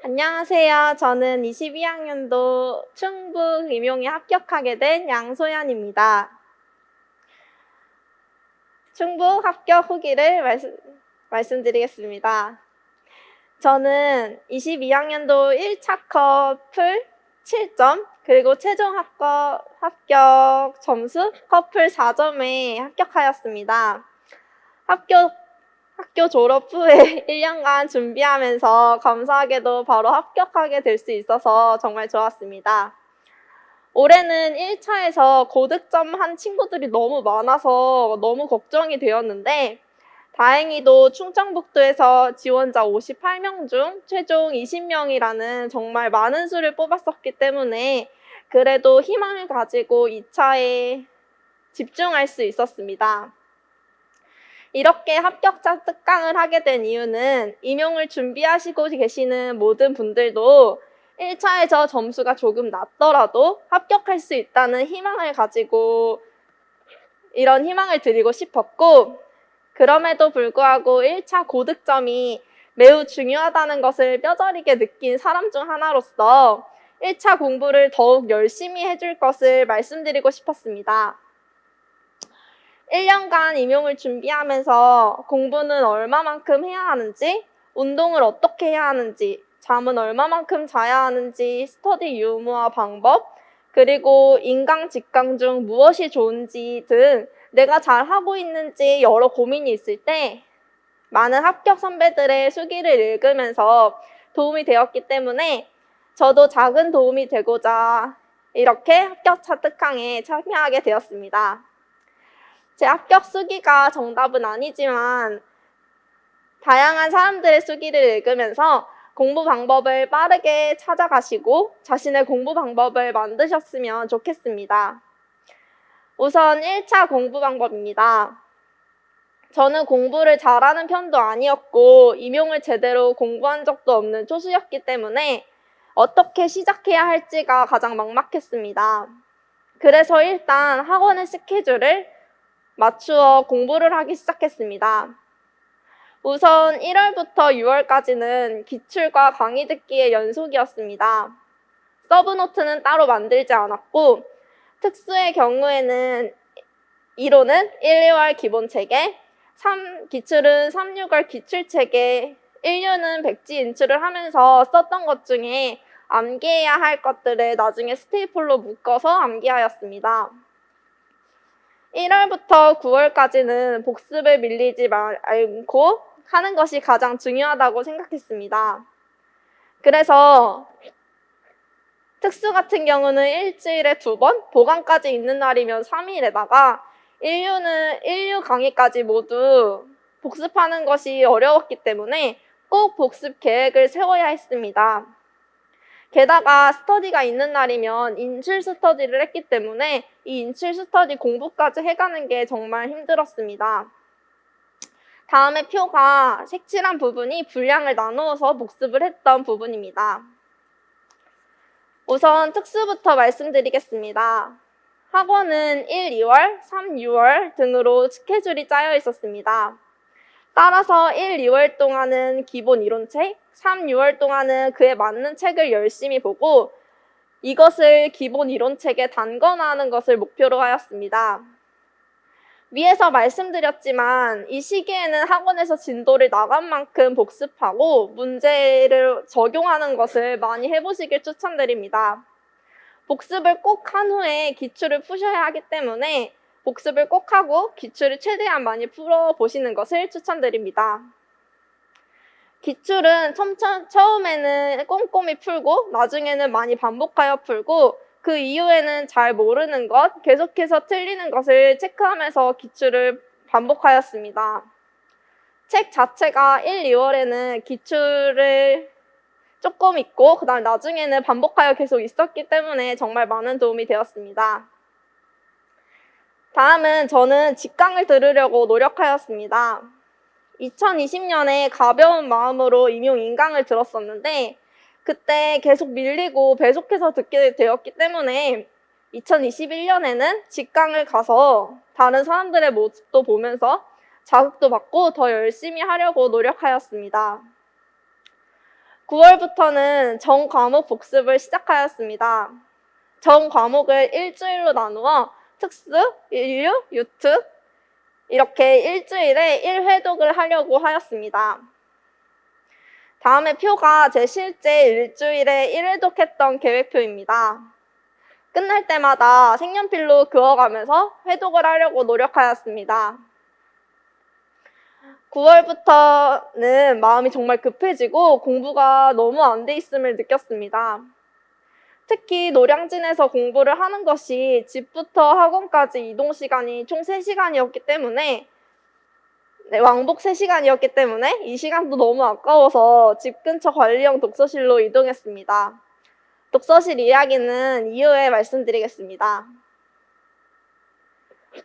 안녕하세요. 저는 22학년도 충북 임용에 합격하게 된 양소연입니다. 충북 합격 후기를 말씀드리겠습니다. 저는 22학년도 1차 커플 7점, 그리고 최종 합격 점수 커플 4점에 합격하였습니다. 학교 졸업 후에 1년간 준비하면서 감사하게도 바로 합격하게 될 수 있어서 정말 좋았습니다. 올해는 1차에서 고득점 한 친구들이 너무 많아서 너무 걱정이 되었는데 다행히도 충청북도에서 지원자 58명 중 최종 20명이라는 정말 많은 수를 뽑았었기 때문에 그래도 희망을 가지고 2차에 집중할 수 있었습니다. 이렇게 합격자 특강을 하게 된 이유는 임용을 준비하시고 계시는 모든 분들도 1차에서 점수가 조금 낮더라도 합격할 수 있다는 희망을 가지고 이런 희망을 드리고 싶었고, 그럼에도 불구하고 1차 고득점이 매우 중요하다는 것을 뼈저리게 느낀 사람 중 하나로서 1차 공부를 더욱 열심히 해줄 것을 말씀드리고 싶었습니다. 1년간 임용을 준비하면서 공부는 얼마만큼 해야 하는지, 운동을 어떻게 해야 하는지, 잠은 얼마만큼 자야 하는지, 스터디 유무와 방법, 그리고 인강, 직강 중 무엇이 좋은지 등 내가 잘하고 있는지 여러 고민이 있을 때 많은 합격 선배들의 수기를 읽으면서 도움이 되었기 때문에 저도 작은 도움이 되고자 이렇게 합격자 특강에 참여하게 되었습니다. 제 합격 수기가 정답은 아니지만 다양한 사람들의 수기를 읽으면서 공부 방법을 빠르게 찾아가시고 자신의 공부 방법을 만드셨으면 좋겠습니다. 우선 1차 공부 방법입니다. 저는 공부를 잘하는 편도 아니었고 임용을 제대로 공부한 적도 없는 초수였기 때문에 어떻게 시작해야 할지가 가장 막막했습니다. 그래서 일단 학원의 스케줄을 맞추어 공부를 하기 시작했습니다. 우선 1월부터 6월까지는 기출과 강의 듣기의 연속이었습니다. 서브노트는 따로 만들지 않았고 특수의 경우에는 이론은 1, 2월 기본체계, 기출은 3, 6월 기출체계, 1류는 백지 인출을 하면서 썼던 것 중에 암기해야 할 것들을 나중에 스테이플로 묶어서 암기하였습니다. 1월부터 9월까지는 복습을 밀리지 않고 하는 것이 가장 중요하다고 생각했습니다. 그래서 특수 같은 경우는 일주일에 2번, 보강까지 있는 날이면 3일에다가 1류 강의까지 모두 복습하는 것이 어려웠기 때문에 꼭 복습 계획을 세워야 했습니다. 게다가 스터디가 있는 날이면 인출 스터디를 했기 때문에 이 인출 스터디 공부까지 해가는 게 정말 힘들었습니다. 다음에 표가 색칠한 부분이 분량을 나누어서 복습을 했던 부분입니다. 우선 특수부터 말씀드리겠습니다. 학원은 1, 2월, 3, 6월 등으로 스케줄이 짜여 있었습니다. 따라서 1, 2월 동안은 기본 이론책, 3, 6월 동안은 그에 맞는 책을 열심히 보고 이것을 기본 이론책에 단권화하는 것을 목표로 하였습니다. 위에서 말씀드렸지만 이 시기에는 학원에서 진도를 나간 만큼 복습하고 문제를 적용하는 것을 많이 해보시길 추천드립니다. 복습을 꼭 한 후에 기출을 푸셔야 하기 때문에 복습을 꼭 하고 기출을 최대한 많이 풀어보시는 것을 추천드립니다. 기출은 처음에는 꼼꼼히 풀고 나중에는 많이 반복하여 풀고 그 이후에는 잘 모르는 것, 계속해서 틀리는 것을 체크하면서 기출을 반복하였습니다. 책 자체가 1, 2월에는 기출을 조금 있고 그다음 나중에는 반복하여 계속 있었기 때문에 정말 많은 도움이 되었습니다. 다음은 저는 직강을 들으려고 노력하였습니다. 2020년에 가벼운 마음으로 임용 인강을 들었었는데 그때 계속 밀리고 배속해서 듣게 되었기 때문에 2021년에는 직강을 가서 다른 사람들의 모습도 보면서 자극도 받고 더 열심히 하려고 노력하였습니다. 9월부터는 전 과목 복습을 시작하였습니다. 전 과목을 일주일로 나누어 특수, 인류, 유특 이렇게 일주일에 1회독을 하려고 하였습니다. 다음에 표가 제 실제 일주일에 1회독 했던 계획표입니다. 끝날 때마다 색연필로 그어가면서 회독을 하려고 노력하였습니다. 9월부터는 마음이 정말 급해지고 공부가 너무 안 돼 있음을 느꼈습니다. 특히 노량진에서 공부를 하는 것이 집부터 학원까지 이동 시간이 총 3시간이었기 때문에 왕복 3시간이었기 때문에 이 시간도 너무 아까워서 집 근처 관리형 독서실로 이동했습니다. 독서실 이야기는 이후에 말씀드리겠습니다.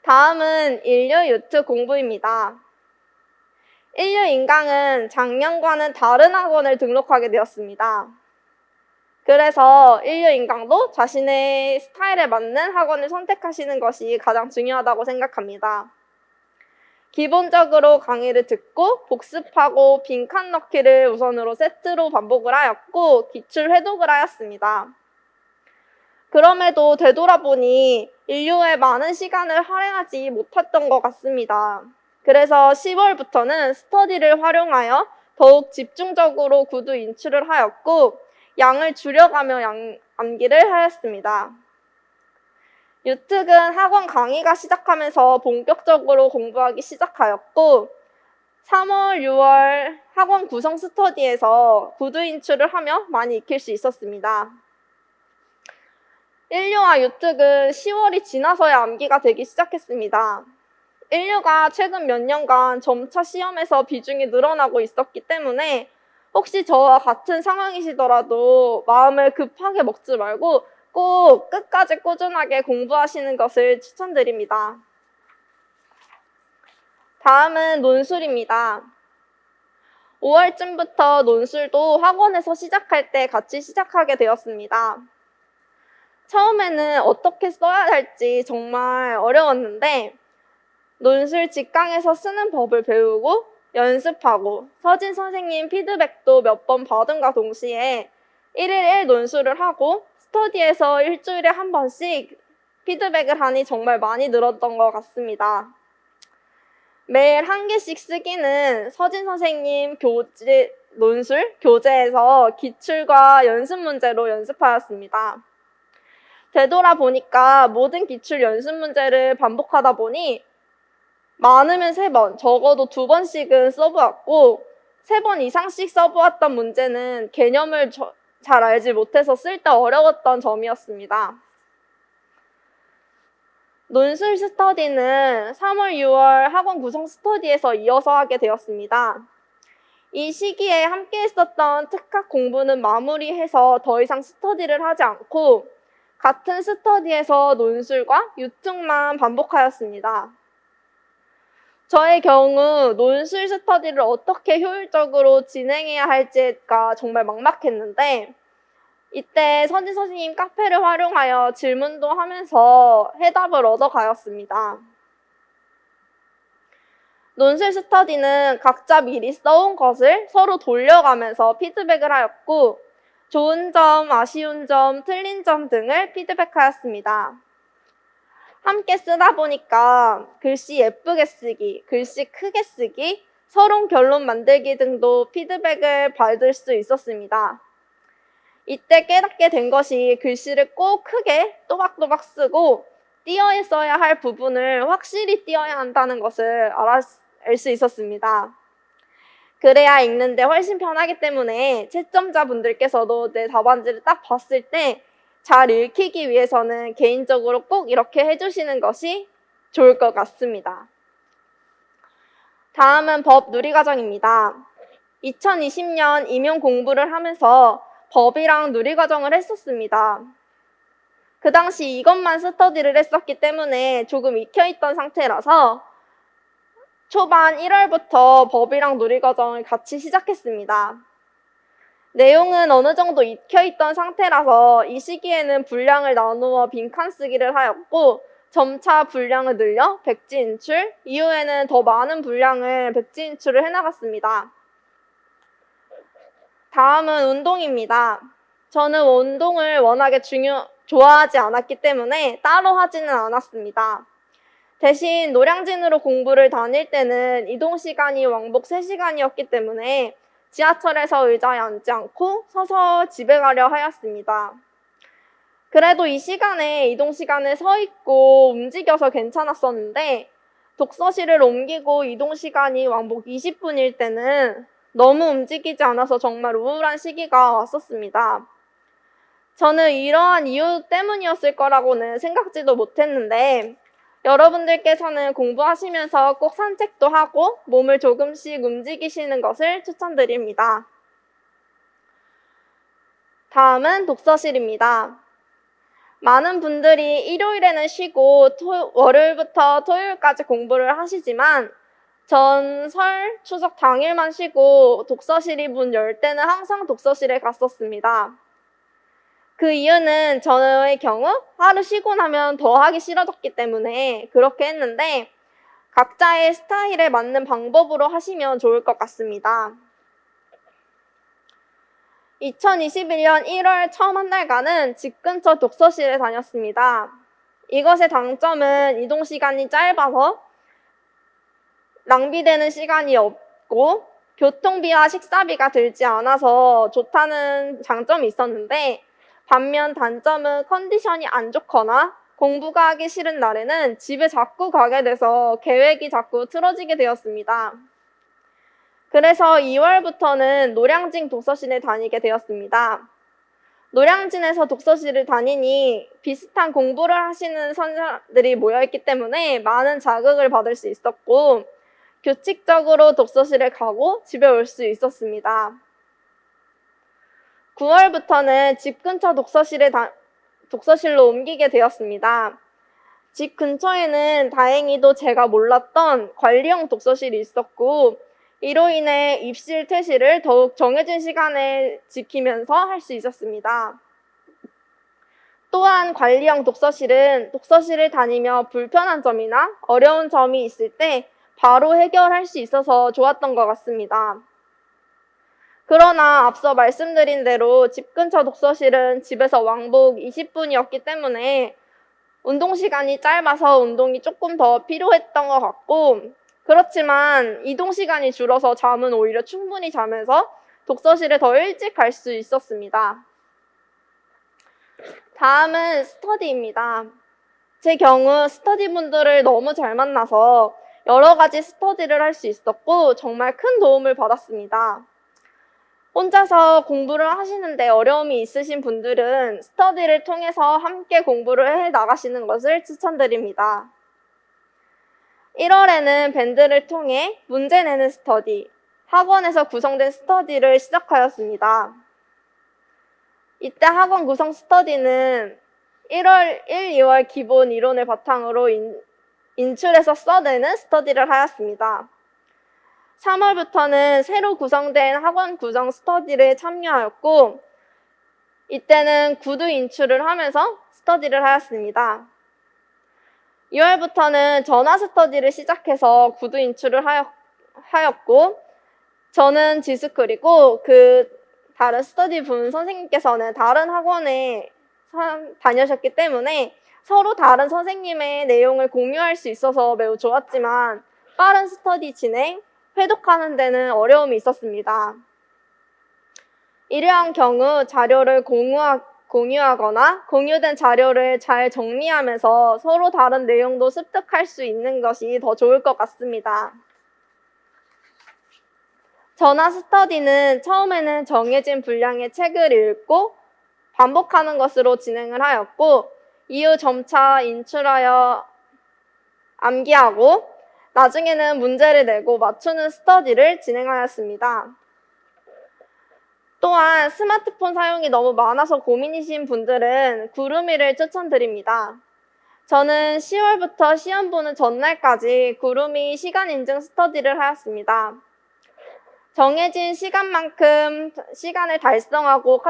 다음은 인류 유튜 공부입니다. 인류 인강은 작년과는 다른 학원을 등록하게 되었습니다. 그래서 인류 인강도 자신의 스타일에 맞는 학원을 선택하시는 것이 가장 중요하다고 생각합니다. 기본적으로 강의를 듣고 복습하고 빈칸 넣기를 우선으로 세트로 반복을 하였고 기출 회독을 하였습니다. 그럼에도 되돌아보니 인류에 많은 시간을 할애하지 못했던 것 같습니다. 그래서 10월부터는 스터디를 활용하여 더욱 집중적으로 구두 인출을 하였고 양을 줄여가며 암기를 하였습니다. 유특은 학원 강의가 시작하면서 본격적으로 공부하기 시작하였고 3월, 6월 학원 구성 스터디에서 구두 인출을 하며 많이 익힐 수 있었습니다. 인류와 유특은 10월이 지나서야 암기가 되기 시작했습니다. 인류가 최근 몇 년간 점차 시험에서 비중이 늘어나고 있었기 때문에 혹시 저와 같은 상황이시더라도 마음을 급하게 먹지 말고 꼭 끝까지 꾸준하게 공부하시는 것을 추천드립니다. 다음은 논술입니다. 5월쯤부터 논술도 학원에서 시작할 때 같이 시작하게 되었습니다. 처음에는 어떻게 써야 할지 정말 어려웠는데 논술 직강에서 쓰는 법을 배우고 연습하고 서진 선생님 피드백도 몇 번 받음과 동시에 1일 1 논술을 하고 스터디에서 일주일에 한 번씩 피드백을 하니 정말 많이 늘었던 것 같습니다. 매일 한 개씩 쓰기는 서진 선생님 논술 교재에서 기출과 연습 문제로 연습하였습니다. 되돌아보니까 모든 기출 연습 문제를 반복하다 보니 많으면 3번, 적어도 2번씩은 써보았고 3번 이상씩 써보았던 문제는 개념을 잘 알지 못해서 쓸 때 어려웠던 점이었습니다. 논술 스터디는 3월, 6월 학원 구성 스터디에서 이어서 하게 되었습니다. 이 시기에 함께 했었던 특학 공부는 마무리해서 더 이상 스터디를 하지 않고 같은 스터디에서 논술과 유특만 반복하였습니다. 저의 경우 논술 스터디를 어떻게 효율적으로 진행해야 할지가 정말 막막했는데 이때 서진 선생님 카페를 활용하여 질문도 하면서 해답을 얻어가였습니다. 논술 스터디는 각자 미리 써온 것을 서로 돌려가면서 피드백을 하였고 좋은 점, 아쉬운 점, 틀린 점 등을 피드백하였습니다. 함께 쓰다 보니까 글씨 예쁘게 쓰기, 글씨 크게 쓰기, 서론 결론 만들기 등도 피드백을 받을 수 있었습니다. 이때 깨닫게 된 것이 글씨를 꼭 크게 또박또박 쓰고 띄어 써야 할 부분을 확실히 띄어야 한다는 것을 알 수 있었습니다. 그래야 읽는데 훨씬 편하기 때문에 채점자분들께서도 내 답안지를 딱 봤을 때 잘 읽히기 위해서는 개인적으로 꼭 이렇게 해주시는 것이 좋을 것 같습니다. 다음은 법 누리과정입니다. 2020년 임용 공부를 하면서 법이랑 누리과정을 했었습니다. 그 당시 이것만 스터디를 했었기 때문에 조금 익혀있던 상태라서 초반 1월부터 법이랑 누리과정을 같이 시작했습니다. 내용은 어느 정도 익혀있던 상태라서 이 시기에는 분량을 나누어 빈칸 쓰기를 하였고 점차 분량을 늘려 백지 인출, 이후에는 더 많은 분량을 백지 인출을 해나갔습니다. 다음은 운동입니다. 저는 운동을 워낙에 좋아하지 않았기 때문에 따로 하지는 않았습니다. 대신 노량진으로 공부를 다닐 때는 이동 시간이 왕복 3시간이었기 때문에 지하철에서 의자에 앉지 않고 서서 집에 가려 하였습니다. 그래도 이 시간에 이동 시간에 서 있고 움직여서 괜찮았었는데 독서실을 옮기고 이동 시간이 왕복 20분일 때는 너무 움직이지 않아서 정말 우울한 시기가 왔었습니다. 저는 이러한 이유 때문이었을 거라고는 생각지도 못했는데 여러분들께서는 공부하시면서 꼭 산책도 하고 몸을 조금씩 움직이시는 것을 추천드립니다. 다음은 독서실입니다. 많은 분들이 일요일에는 쉬고 월요일부터 토요일까지 공부를 하시지만 전 설, 추석 당일만 쉬고 독서실이 문 열 때는 항상 독서실에 갔었습니다. 그 이유는 저의 경우 하루 쉬고 나면 더 하기 싫어졌기 때문에 그렇게 했는데 각자의 스타일에 맞는 방법으로 하시면 좋을 것 같습니다. 2021년 1월 처음 한 달간은 집 근처 독서실에 다녔습니다. 이것의 장점은 이동 시간이 짧아서 낭비되는 시간이 없고 교통비와 식사비가 들지 않아서 좋다는 장점이 있었는데 반면 단점은 컨디션이 안 좋거나 공부가 하기 싫은 날에는 집에 자꾸 가게 돼서 계획이 자꾸 틀어지게 되었습니다. 그래서 2월부터는 노량진 독서실에 다니게 되었습니다. 노량진에서 독서실을 다니니 비슷한 공부를 하시는 선생들이 모여있기 때문에 많은 자극을 받을 수 있었고 규칙적으로 독서실에 가고 집에 올 수 있었습니다. 9월부터는 집 근처 독서실로 옮기게 되었습니다. 집 근처에는 다행히도 제가 몰랐던 관리형 독서실이 있었고 이로 인해 입실, 퇴실을 더욱 정해진 시간에 지키면서 할 수 있었습니다. 또한 관리형 독서실은 독서실을 다니며 불편한 점이나 어려운 점이 있을 때 바로 해결할 수 있어서 좋았던 것 같습니다. 그러나 앞서 말씀드린 대로 집 근처 독서실은 집에서 왕복 20분이었기 때문에 운동 시간이 짧아서 운동이 조금 더 필요했던 것 같고 그렇지만 이동 시간이 줄어서 잠은 오히려 충분히 자면서 독서실에 더 일찍 갈 수 있었습니다. 다음은 스터디입니다. 제 경우 스터디 분들을 너무 잘 만나서 여러 가지 스터디를 할 수 있었고 정말 큰 도움을 받았습니다. 혼자서 공부를 하시는데 어려움이 있으신 분들은 스터디를 통해서 함께 공부를 해 나가시는 것을 추천드립니다. 1월에는 밴드를 통해 문제 내는 스터디, 학원에서 구성된 스터디를 시작하였습니다. 이때 학원 구성 스터디는 1, 2월 기본 이론을 바탕으로 인출해서 써내는 스터디를 하였습니다. 3월부터는 새로 구성된 학원 구성 스터디를 참여하였고 이때는 구두 인출을 하면서 스터디를 하였습니다. 2월부터는 전화 스터디를 시작해서 구두 인출을 하였고 저는 지스쿨이고 다른 스터디 분 선생님께서는 다른 학원에 다녀셨기 때문에 서로 다른 선생님의 내용을 공유할 수 있어서 매우 좋았지만 빠른 스터디 진행, 회독하는 데는 어려움이 있었습니다. 이러한 경우 자료를 공유하거나 공유된 자료를 잘 정리하면서 서로 다른 내용도 습득할 수 있는 것이 더 좋을 것 같습니다. 전화 스터디는 처음에는 정해진 분량의 책을 읽고 반복하는 것으로 진행을 하였고 이후 점차 인출하여 암기하고 나중에는 문제를 내고 맞추는 스터디를 진행하였습니다. 또한 스마트폰 사용이 너무 많아서 고민이신 분들은 구루미를 추천드립니다. 저는 10월부터 시험 보는 전날까지 구루미 시간 인증 스터디를 하였습니다. 정해진 시간만큼 시간을 달성하고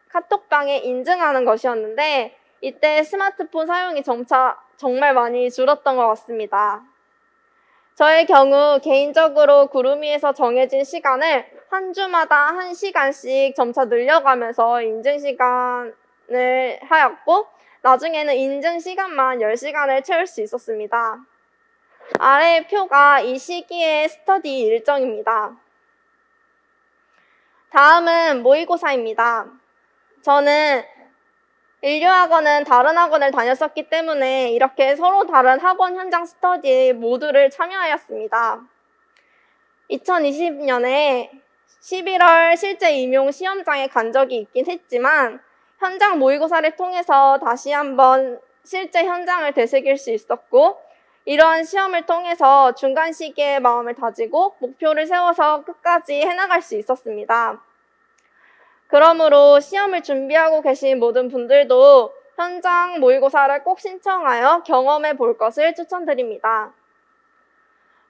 카톡방에 인증하는 것이었는데 이때 스마트폰 사용이 점차 정말 많이 줄었던 것 같습니다. 저의 경우 개인적으로 구루미에서 정해진 시간을 한 주마다 1시간씩 점차 늘려가면서 인증 시간을 하였고 나중에는 인증 시간만 10시간을 채울 수 있었습니다. 아래의 표가 이 시기의 스터디 일정입니다. 다음은 모의고사입니다. 저는 인류학원은 다른 학원을 다녔었기 때문에 이렇게 서로 다른 학원 현장 스터디 모두를 참여하였습니다. 2020년에 11월 실제 임용 시험장에 간 적이 있긴 했지만 현장 모의고사를 통해서 다시 한번 실제 현장을 되새길 수 있었고 이러한 시험을 통해서 중간 시기에 마음을 다지고 목표를 세워서 끝까지 해나갈 수 있었습니다. 그러므로 시험을 준비하고 계신 모든 분들도 현장 모의고사를 꼭 신청하여 경험해 볼 것을 추천드립니다.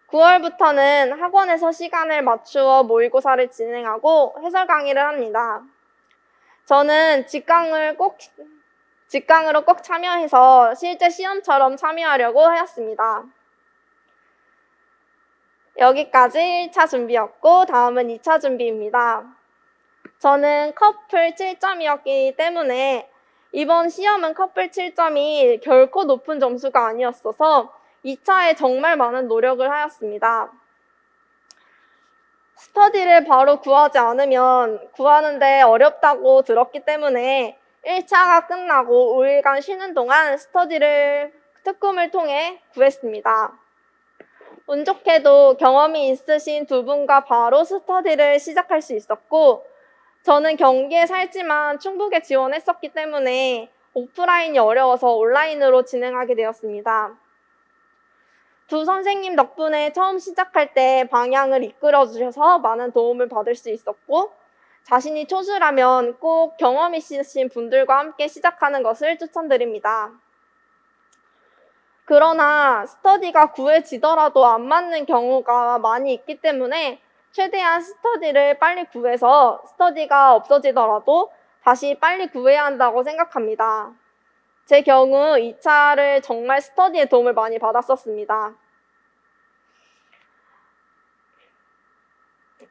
9월부터는 학원에서 시간을 맞추어 모의고사를 진행하고 해설 강의를 합니다. 저는 직강으로 꼭 참여해서 실제 시험처럼 참여하려고 하였습니다. 여기까지 1차 준비였고 다음은 2차 준비입니다. 저는 커플 7점이었기 때문에 이번 시험은 커플 7점이 결코 높은 점수가 아니었어서 2차에 정말 많은 노력을 하였습니다. 스터디를 바로 구하지 않으면 구하는데 어렵다고 들었기 때문에 1차가 끝나고 5일간 쉬는 동안 스터디를 특훈을 통해 구했습니다. 운 좋게도 경험이 있으신 두 분과 바로 스터디를 시작할 수 있었고 저는 경기에 살지만 충북에 지원했었기 때문에 오프라인이 어려워서 온라인으로 진행하게 되었습니다. 두 선생님 덕분에 처음 시작할 때 방향을 이끌어 주셔서 많은 도움을 받을 수 있었고 자신이 초수라면 꼭 경험 있으신 분들과 함께 시작하는 것을 추천드립니다. 그러나 스터디가 구해지더라도 안 맞는 경우가 많이 있기 때문에 최대한 스터디를 빨리 구해서 스터디가 없어지더라도 다시 빨리 구해야 한다고 생각합니다. 제 경우 2차를 정말 스터디에 도움을 많이 받았었습니다.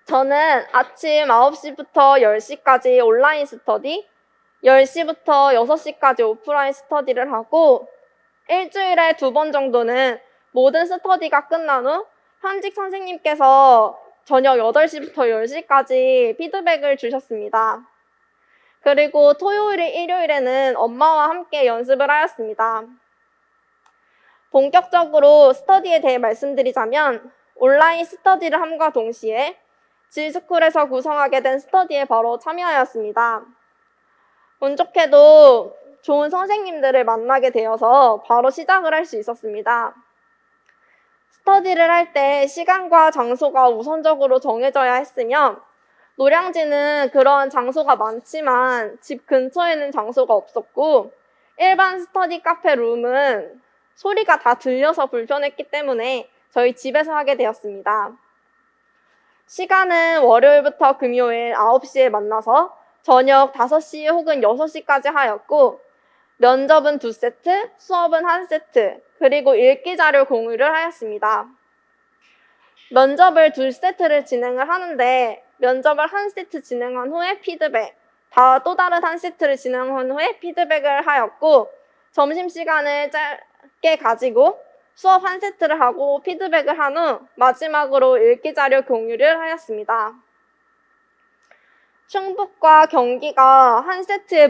저는 아침 9시부터 10시까지 온라인 스터디, 10시부터 6시까지 오프라인 스터디를 하고 일주일에 2번 정도는 모든 스터디가 끝난 후 현직 선생님께서 저녁 8시부터 10시까지 피드백을 주셨습니다. 그리고 토요일, 일요일에는 엄마와 함께 연습을 하였습니다. 본격적으로 스터디에 대해 말씀드리자면 온라인 스터디를 함과 동시에 질스쿨에서 구성하게 된 스터디에 바로 참여하였습니다. 운 좋게도 좋은 선생님들을 만나게 되어서 바로 시작을 할 수 있었습니다. 스터디를 할 때 시간과 장소가 우선적으로 정해져야 했으며 노량진은 그런 장소가 많지만 집 근처에는 장소가 없었고 일반 스터디 카페 룸은 소리가 다 들려서 불편했기 때문에 저희 집에서 하게 되었습니다. 시간은 월요일부터 금요일 9시에 만나서 저녁 5시 혹은 6시까지 하였고 면접은 2세트, 수업은 1세트, 그리고 읽기 자료 공유를 하였습니다. 면접을 2세트를 진행을 하는데 면접을 1세트 진행한 후에 피드백, 또 다른 1세트를 진행한 후에 피드백을 하였고 점심시간을 짧게 가지고 수업 1세트를 하고 피드백을 한 후 마지막으로 읽기 자료 공유를 하였습니다. 충북과 경기가 1세트의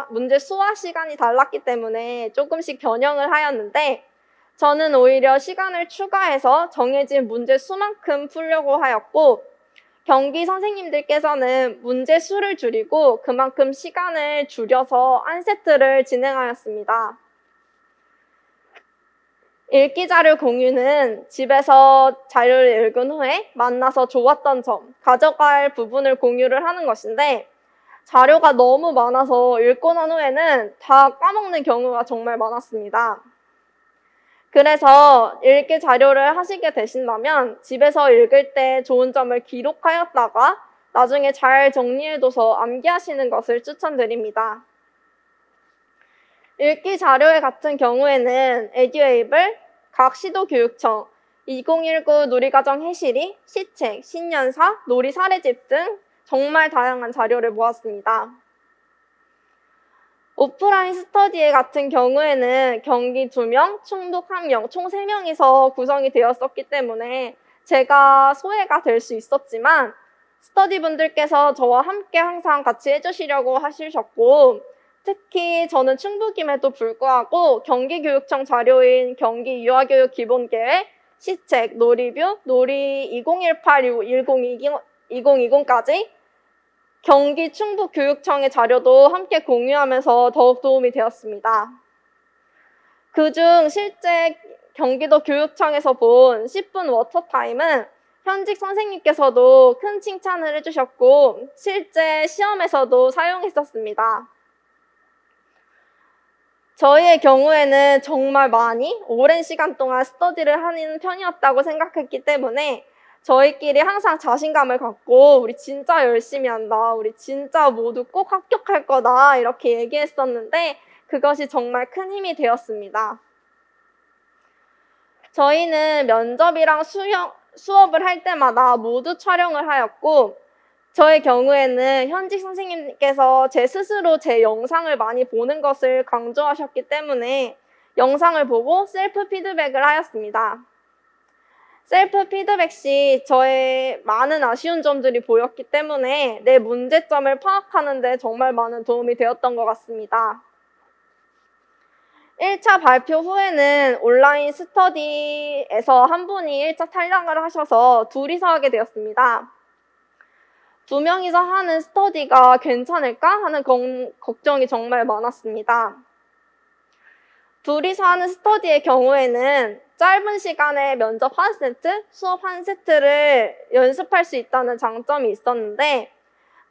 문제 수화 시간이 달랐기 때문에 조금씩 변형을 하였는데 저는 오히려 시간을 추가해서 정해진 문제 수만큼 풀려고 하였고 경기 선생님들께서는 문제 수를 줄이고 그만큼 시간을 줄여서 1세트를 진행하였습니다. 읽기 자료 공유는 집에서 자료를 읽은 후에 만나서 좋았던 점, 가져갈 부분을 공유를 하는 것인데 자료가 너무 많아서 읽고 난 후에는 다 까먹는 경우가 정말 많았습니다. 그래서 읽기 자료를 하시게 되신다면 집에서 읽을 때 좋은 점을 기록하였다가 나중에 잘 정리해둬서 암기하시는 것을 추천드립니다. 읽기 자료회 같은 경우에는 에듀에이블, 각 시도교육청, 2019 놀이과정 해시리, 시책, 신년사, 놀이 사례집 등 정말 다양한 자료를 모았습니다. 오프라인 스터디 같은 경우에는 경기 2명, 충북 1명, 총 3명이서 구성이 되었었기 때문에 제가 소외가 될 수 있었지만 스터디 분들께서 저와 함께 항상 같이 해주시려고 하셨고, 특히 저는 충북임에도 불구하고 경기교육청 자료인 경기 유아교육 기본계획, 시책, 놀이뷰, 놀이 2018, 2020까지 경기 충북교육청의 자료도 함께 공유하면서 더욱 도움이 되었습니다. 그중 실제 경기도 교육청에서 본 10분 워터타임은 현직 선생님께서도 큰 칭찬을 해주셨고 실제 시험에서도 사용했었습니다. 저희의 경우에는 정말 많이 오랜 시간 동안 스터디를 하는 편이었다고 생각했기 때문에 저희끼리 항상 자신감을 갖고 우리 진짜 열심히 한다, 우리 진짜 모두 꼭 합격할 거다 이렇게 얘기했었는데 그것이 정말 큰 힘이 되었습니다. 저희는 면접이랑 수업을 할 때마다 모두 촬영을 하였고 저의 경우에는 현직 선생님께서 제 스스로 제 영상을 많이 보는 것을 강조하셨기 때문에 영상을 보고 셀프 피드백을 하였습니다. 셀프 피드백 시 저의 많은 아쉬운 점들이 보였기 때문에 내 문제점을 파악하는 데 정말 많은 도움이 되었던 것 같습니다. 1차 발표 후에는 온라인 스터디에서 한 분이 1차 탈락을 하셔서 둘이서 하게 되었습니다. 2명이서 하는 스터디가 괜찮을까 하는 걱정이 정말 많았습니다. 둘이서 하는 스터디의 경우에는 짧은 시간에 면접 한 세트, 수업 한 세트를 연습할 수 있다는 장점이 있었는데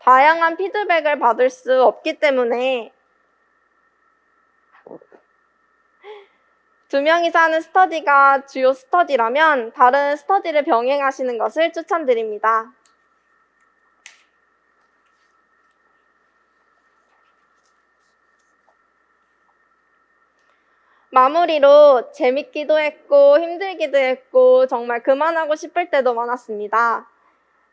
다양한 피드백을 받을 수 없기 때문에 2명이서 하는 스터디가 주요 스터디라면 다른 스터디를 병행하시는 것을 추천드립니다. 마무리로 재밌기도 했고 힘들기도 했고 정말 그만하고 싶을 때도 많았습니다.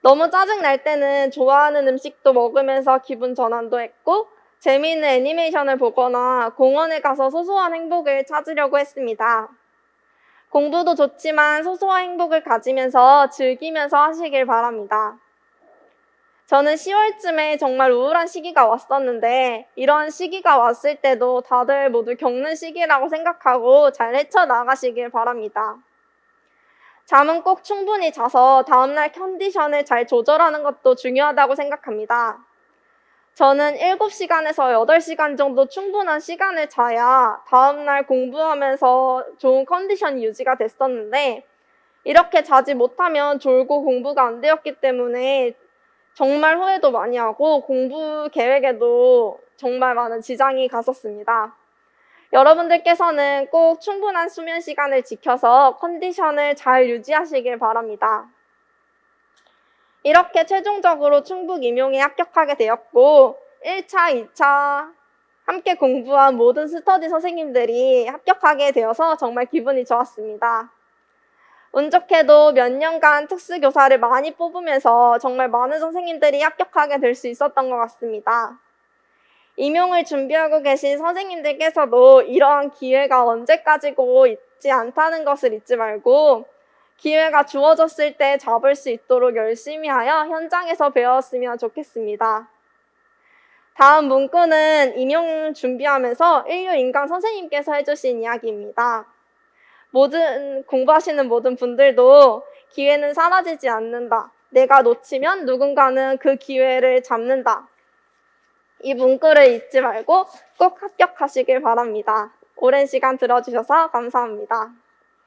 너무 짜증날 때는 좋아하는 음식도 먹으면서 기분 전환도 했고 재미있는 애니메이션을 보거나 공원에 가서 소소한 행복을 찾으려고 했습니다. 공부도 좋지만 소소한 행복을 가지면서 즐기면서 하시길 바랍니다. 저는 10월쯤에 정말 우울한 시기가 왔었는데 이런 시기가 왔을 때도 다들 모두 겪는 시기라고 생각하고 잘 헤쳐나가시길 바랍니다. 잠은 꼭 충분히 자서 다음날 컨디션을 잘 조절하는 것도 중요하다고 생각합니다. 저는 7시간에서 8시간 정도 충분한 시간을 자야 다음날 공부하면서 좋은 컨디션이 유지가 됐었는데 이렇게 자지 못하면 졸고 공부가 안 되었기 때문에 정말 후회도 많이 하고 공부 계획에도 정말 많은 지장이 갔었습니다. 여러분들께서는 꼭 충분한 수면 시간을 지켜서 컨디션을 잘 유지하시길 바랍니다. 이렇게 최종적으로 충북 임용에 합격하게 되었고 1차, 2차 함께 공부한 모든 스터디 선생님들이 합격하게 되어서 정말 기분이 좋았습니다. 운 좋게도 몇 년간 특수교사를 많이 뽑으면서 정말 많은 선생님들이 합격하게 될 수 있었던 것 같습니다. 임용을 준비하고 계신 선생님들께서도 이러한 기회가 언제까지고 있지 않다는 것을 잊지 말고 기회가 주어졌을 때 잡을 수 있도록 열심히 하여 현장에서 배웠으면 좋겠습니다. 다음 문구는 임용 준비하면서 인류인강 선생님께서 해주신 이야기입니다. 공부하시는 모든 분들도 기회는 사라지지 않는다. 내가 놓치면 누군가는 그 기회를 잡는다. 이 문구를 잊지 말고 꼭 합격하시길 바랍니다. 오랜 시간 들어주셔서 감사합니다.